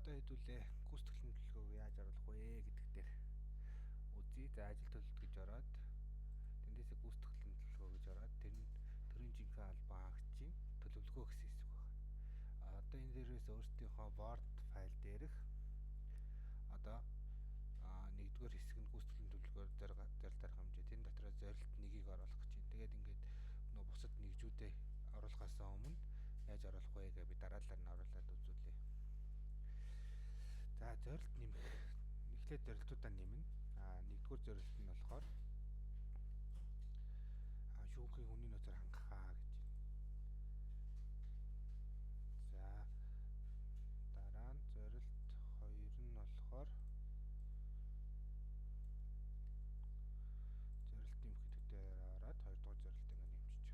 одоо хэдүүлээ гүйцэтгэлийн төлөвлөгөөг яаж оруулах вэ гэдэг дээр үзье. За ажил төлөвлөлт гэж ороод тэндээсээ гүйцэтгэлийн төлөвлөгөө гэж ороод тэр нь төрийн жинхэнэ албан хаагчийн төлөвлөгөө гэсэн хэсэг байна. Одоо энэ дээрээс өөрсдийнхөө Word файл дээрх одоо нэгдүгээр хэсэг нь гүйцэтгэлийн төлөвлөгөөр зорилттой хэмжээ. Тэн дотор зорилт нэгийг оруулах гэж байна. Тэгээд ингээд нөгөө бусад нэгжүүдэд оруулахаасаа өмнө яаж оруулах вэ гэж би дараалал нь оруулаад үзүүлье. За зорилт нэмэх. Эхлээд зорилтуудаа нэмнэ. Нэгдүгээр зорилт нь болохоор шүүхийн хүний нөөцөөр хангахаа гэж байна. За дараа нь зорилт 2 нь болохоор зорилт нэмэх гэдэг дээр ороод 2 дугаар зорилт ингэ нэмчихэж байгаа.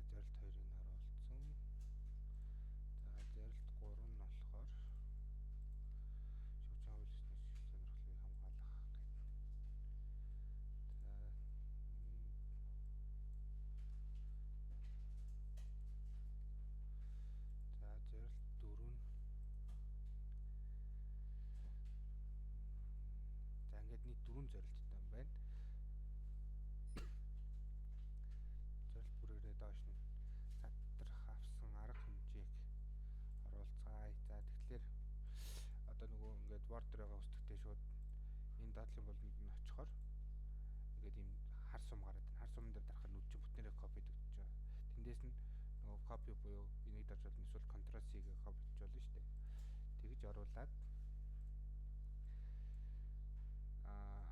За зорилт 2-ыг харуулсан. За зорилт 3 нь болохоор шүүхийн хууль ёсны сонирхлыг хамгаалах гэдэг. За зорилт 4 нь за ингээд нийт 4 зорилттой юм байна. Зорилт бүрээрээ доош нь задрах авсан арга хэмжээг оруулцгаая. За тэгэхээр одоо нөгөө ингээд Word дээр гүйцэтгэхдээ шууд энэ дадлын болонд нь очихоор ингээд ийм хар сум гараад байна. Хар сумн дээр дарахад нүдчин бүтнээрээ копид өгч байгаа. Тэндээс нь нөгөө копи буюу энийг дарж болно. Эсвэл Ctrl C-гээ копиж болно шүү дээ. Тэгж оруулаад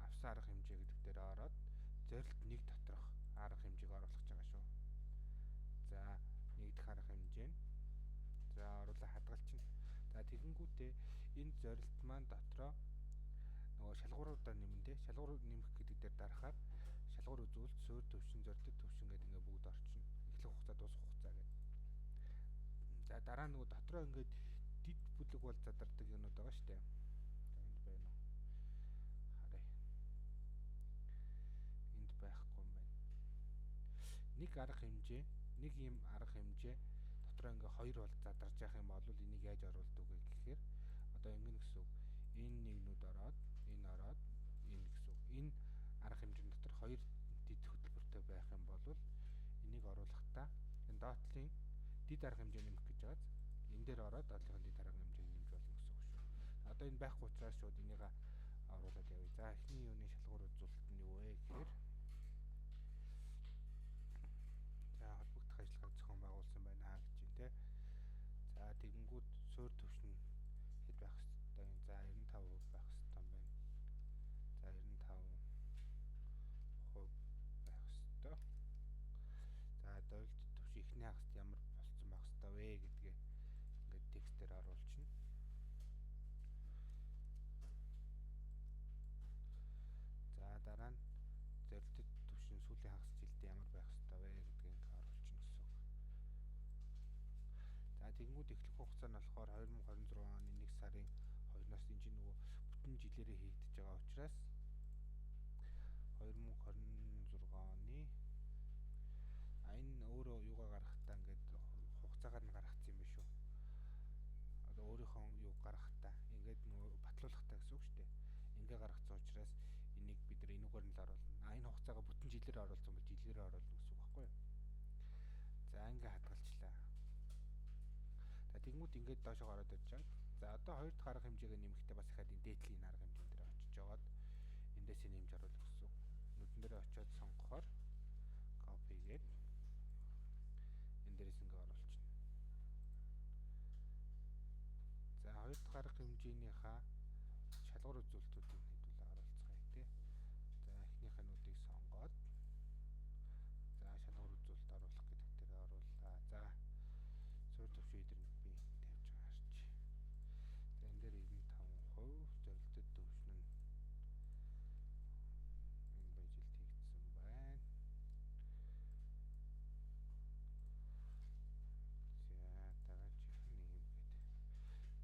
авсан арга хэмжээ гэдэг дээр ороод зорилт 1 доторх арга хэмжээг оруулах гэж байгаа шүү. За нэгдэх арга хэмжээ нь за оруулаа хадгалчихна. За тэгэнгүүтээ энэ зорилт маань дотроо нөгөө шалгууруудаа нэмэн тэ шалгуур нэмэх гэдэг дээр дарахаар шалгуур үзүүлэлт суурь төвшин зорилт төвшин гэдэг ингээ бүгд орчихно. Эхлэх хугацаа дуусах хугацаа гэдэг. За дараа нөгөө дотроо ингээд дид бүлэг бол задардаг юмуд байгаа шүү дээ. За энд байна уу? Харъя. Энд байхгүй юм байна. Нэг арга хэмжээ, нэг юм арга хэмжээ дотроо ингээ 2 бол задарч явах юм бол энийг яаж оруулдаг вэ гэхээр одоо ингэнэ гэсэн үг. Энэ нэгнүүд ороод, энэ ороод, энэ гэсэн үг. Энэ арга хэмжээний дотор 2 дид хөтөлбөртэй байх юм бол энийг оруулахдаа энэ доотлын дид арга хэмжээ нэмэх гэж байгааз энэ дээр ороод доотлын дид арга хэмжээг нэмж болно гэсэн үг шүү. Одоо энэ байхгүй учраас шууд энийг оруулаад явъя. За эхний юуны шалгуур үзүүлэлт нь юу вэ гэхээр за холбогдох ажиллагааг зохион байгуулсан байна гэж байна те. За тэгэнгүүт суурь төвшин хэд байх ёстой юм. За 95% байх ёстой юм байна. За 95% байх ёстой. За зорилт төвшин эхний хагаст ямар болсон байх ёстой вэ гэдгээ ингээд текстээр оруулчихна. За дараа нь зорилт төвшин сүүлийн хагас жилдээ ямар байх ёстой вэ гэдгийг оруулчихна гэсэн үг. За тэгэнгүүт эхлэх хугацаа нь болохоор 2026 оны 1 сарын 2-наас энэ чинь нөгөө бүтэн жилээрээ хийгдэж байгаа учраас 2026 оны энэ өөрөө юугаа гаргахтаа ингээд хугацаагаар нь гаргацсан юм биш үү? Одоо өөрийнхөө юу гаргахтаа ингээд нөгөө батлуулахтаа гэсэн үг шүү дээ. Ингээ гаргацсан учраас энийг бид нар энүүгээр нь л оруулна. Энэ хугацаагаа бүтэн жилээр оруулсан бол жилээрээ оруулна гэсэн үг байхгүй юу? За ингээ хадгалчлаа. За тэгмүүд ингээд доошоо ороод ирж байгаа. За одоо 2 дахь арга хэмжээгээ нэмэхдээ бас ихад энэ дээдлийн арга хэмжээ дээр очиж жагаад эндээс нэмж оруулах гэсэн үг. Нүдэн дээр очиод сонгохоор copy гээд энэ дээрээс ингээ оруулчихна. За 2 дахь арга хэмжээнийхаа шалгуур үзүүлэлтүүдийг хэдүүлээ оруулцгаая тий. За эхнийхээ нүдийг сонгоод за шалгуур үзүүлэлт оруулах гэдэг дээр оруулаа. За суурь төвшин эдрэнд би тавьж байгаа харч. За энэ дээр 95% зорилттой төвшин нь энэ баяжилт хийгдсэн байна. За дараачих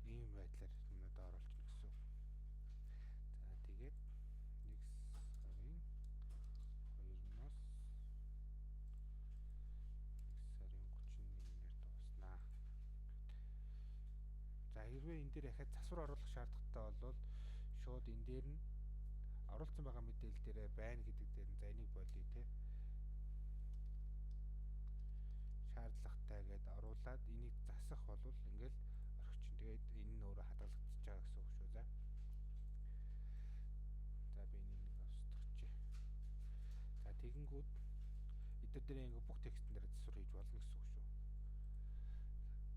нь ийм байдлаар юмнуудаа оруулчихна гэсэн. За энэ дээр дахиад засвар оруулах шаардлагатай бол шууд энэ дээр нь оруулсан байгаа мэдээлэл дээрээ байна гэдэг дээр нь за энийг болъё те. Шаардлагатай гэдээ оруулаад энийг засах бол ингээл орхичин. Тэгээд энэ нь өөрөө хадгалагдчихж байгаа гэсэн үг шүү. За би энийг нэг устгачээ. За тэгэнгүүт эдгээр дээр ингээ бүх текстэн дээр засвар хийж болно гэсэн үг шүү.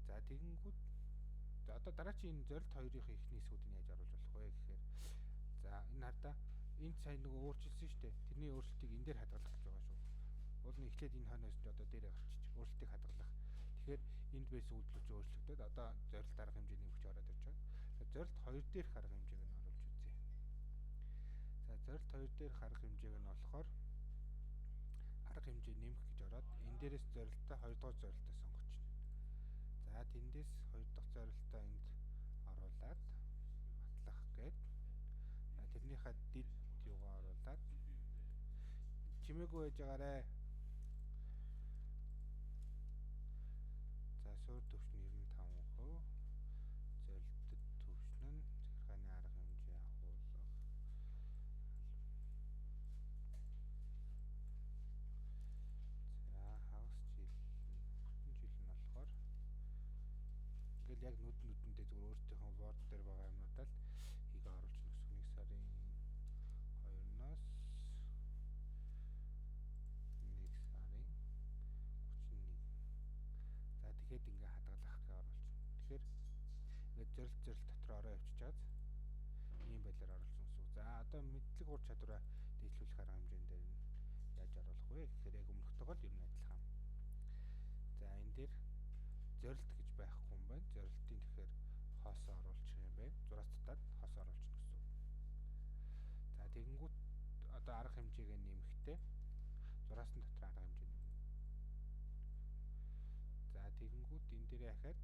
За тэгэнгүүт за одоо дараачийн энэ зорилт хоёрын эхний хэсгүүдийг яаж оруулж болох вэ гэхээр за энэ хардаа энд сайн нөгөө өөрчилсөн шүү дээ. Тэрний өөрчлөлтийг энэ дээр хадгалах гэж байгаа шүү. Уул нь эхлээд энэ хойноос нь одоо дээрээ гарчиж өөрчлөлтийг хадгалах. Тэгэхээр энд байсан үйлдэлч өөрчлөгдөд одоо зорилт арга хэмжээ нэмэгч ороод ирж байгаа. За зорилт 2 дээрх арга хэмжээг нь оруулж үзье. За зорилт 2 дээрх арга хэмжээг нь болохоор арга хэмжээ нэмэх гэж ороод энэ дээрээс зорилтоо 2 дахь зорилтоо сонгочихно. За тэндээс 2 дахь зорилтоо энд оруулаад батлах гээд за тэрнийхээ дид юугаа оруулаад чимээгүй байж байгаарэ. За суурь төвшин 95%, зорилтод төвшин нь захиргааны арга хэмжээ агуулга. За хагас жил бүтэн жил нь болохоор ингээл яг нүдэндээ зүгээр өөртөөхөө Word дээр байгаа юмнуудаа л хийгээ оруулж өгсөн. 1 сарын 2-наас 1 сарын 31. За тэгэхэд ингээ хадгалах гэж оруулчихна. Тэгэхээр ингээ зорилт дотор ороо явчихад ийм байдлаар оруулсан гэсэн үг. За одоо мэдлэг ур чадвараа дэвшлүүлэх арга хэмжээнд дээр нь яаж оруулах вэ гэхээр яг өмнөхтэйгөө л ер нь адилхан. За энэ дээр зорилт гэж байхгүй юм байна. Зорилтын тэгэхээр хоосоо оруулчих юм байна. Зураас татаад хоосоо оруулчихна гэсэн үг. За тэгэнгүүт одоо арга хэмжээгээ нэмэхдээ зураас нь дотор арга хэмжээ нэмнэ. За тэгэнгүүт энэ дээрээ хахад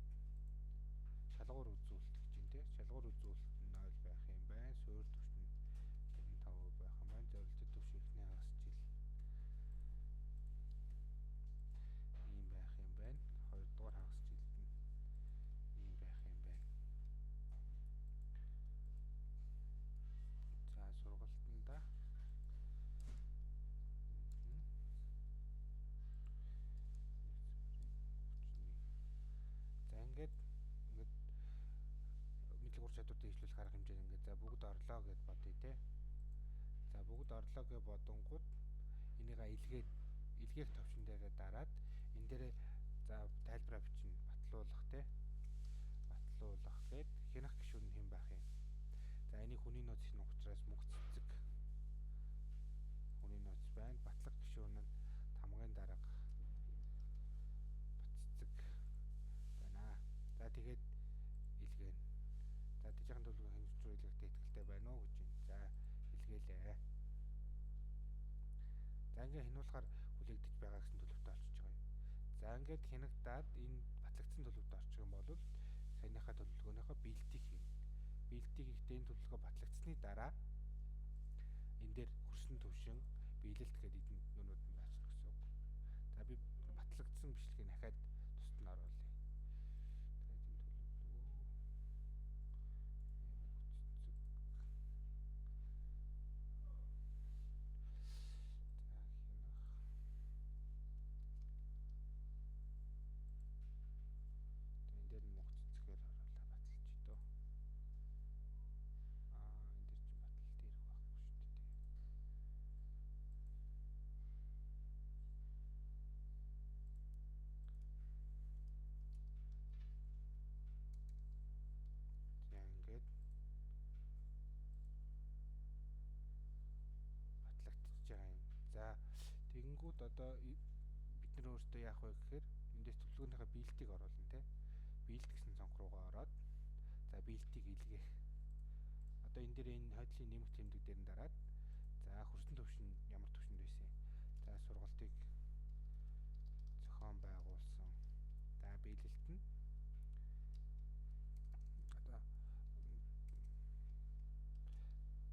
шалгуур үзүүлэлт гэж юм те. Шалгуур үзүүлэлт нь 0 байх юм байна. Суурь төвшин 95% байх юм байна. Зорилтод төвшин эхний хагас жил ийм байх юм байна. 2 дугаар хагас жилд нь ийм байх юм байна. За сургалтанда за ингээд мэдлэг ур чадвар дэвшлүүлэх арга хэмжээ ингээд за бүгд орлоо гэд бодъё те. За бүгд орлоо гэж бодонгууд энийгээ илгээх төвшин дээрээ дараад энэ дээрээ за тайлбараа бичнэ. Батлуулах те. Батлуулах гэд хянах гишүүн нь хэн байх юм. За энийг хүний нөөц хянах учраас мөнх цэцэг хүний нөөц байна. Батлах гишүүн нь тамгын дарга баццэг байна. За тэгээд илгээнэ. За тийчхэн төлөвлөгөө хэмжүүр илгэхдээ ихтэй байна уу гэж байна. За илгээлээ. За ингээд хянуулахаар хүлээгдэж байгаа гэсэн төлөвтэй олчиж байгаа юм. За ингээд хянагдаад энэ батлагдсан төлөвт орчих юм бол саяныхаа төлөвлөгөөнийхөө биелтийг хийнэ. Биелтийг хийхдээ энэ төлөвлөгөө батлагдсны дараа энэ дээр хөрсөн төвшин биелэлт гэдэг эдэн нүнүүд нь баачна гэсэн үг. За би батлагдсан бичлэгийг дахиад тусад нь оруулъя. За тэгэнгүүт одоо бид нар өөрсдөө яах вэ гэхээр эндээс төлөвлөгөөнийхөө биелтийг оруулна те. Биелт гэсэн цонх руугаа ороод за биелтийг илгээх. Одоо энэ дээр энэ хойдлын нэмэх тэмдэг дээр нь дараад за хөрсөн төвшин ямар төвшөнд байсан. За сургалтыг зохион байгуулсан. За биелэлт нь одоо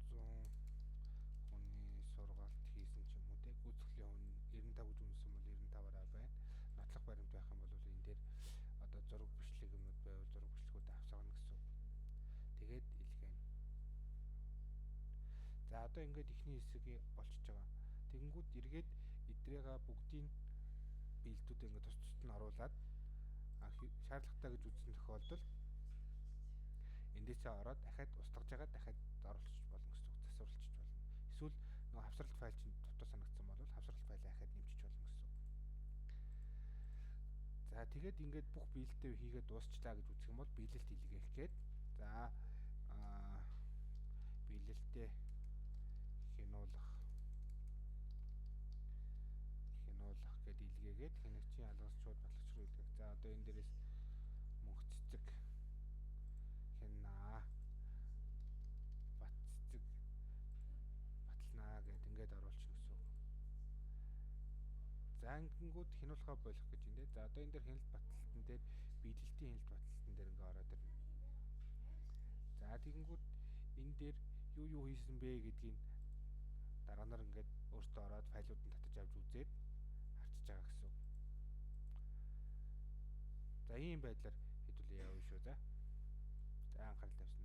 100 хүний сургалт хийсэн ч юм уу те. Гүйцэтгэлийн хүн 95 гэж үнсэн бол 95-аараа байна. Нотлох баримт байх юм бол энэ дээр одоо зураг бичлэг юмуд байвал зураг бичлэгүүд авсагна гэсэн үг. одоо ингээд ихний хэсэг болчихж байгаа. Тэгэнгүүт эргээд эдрээга бүгдийн бэлдүүд ингээд тус тусад нь оруулаад шаардлагатай гэж үзсэн тохиолдолд эндээсээ ороод дахиад устгаж байгаа дахиад оруулчих болно гэсэн үг. Засварлчих болно. Эсвэл нөгөө хавсралт файл чинь дутуу санагдсан бол хавсралт файлаа дахиад нэмчих болно гэсэн үг. За тэгээд ингээд бүх биелэлтээ хийгээд дуусчлаа гэж үзэх юм бол биелэлт илгээх гээд за биелэлтээ хянуулах гэд илгээгээд хянагчийн алгасчууд батлагч руу илгээх. За одоо энэ дээрээс мөнх цэцэг хянаа бат цэцэг баталнаа гэд ингээд оруулчих гэсэн үг. За ингэнгүүт хянуулахаа болох гэж энэ. За одоо энэ дээр хяналт батлалтан дээр биелэлтийн хяналт батлалтан дээр ингээд ороод ирнэ. За тэгэнгүүт энэ дээр юу хийсэн бэ гэдгийг дараанаар ингээд өөртөө ороод файлуудыг татаж авч үзээд харчиж байгаа гэсэн үг. За ийм байдлаар хэдүүлээ явна шүү. За анхаарал тавьсан.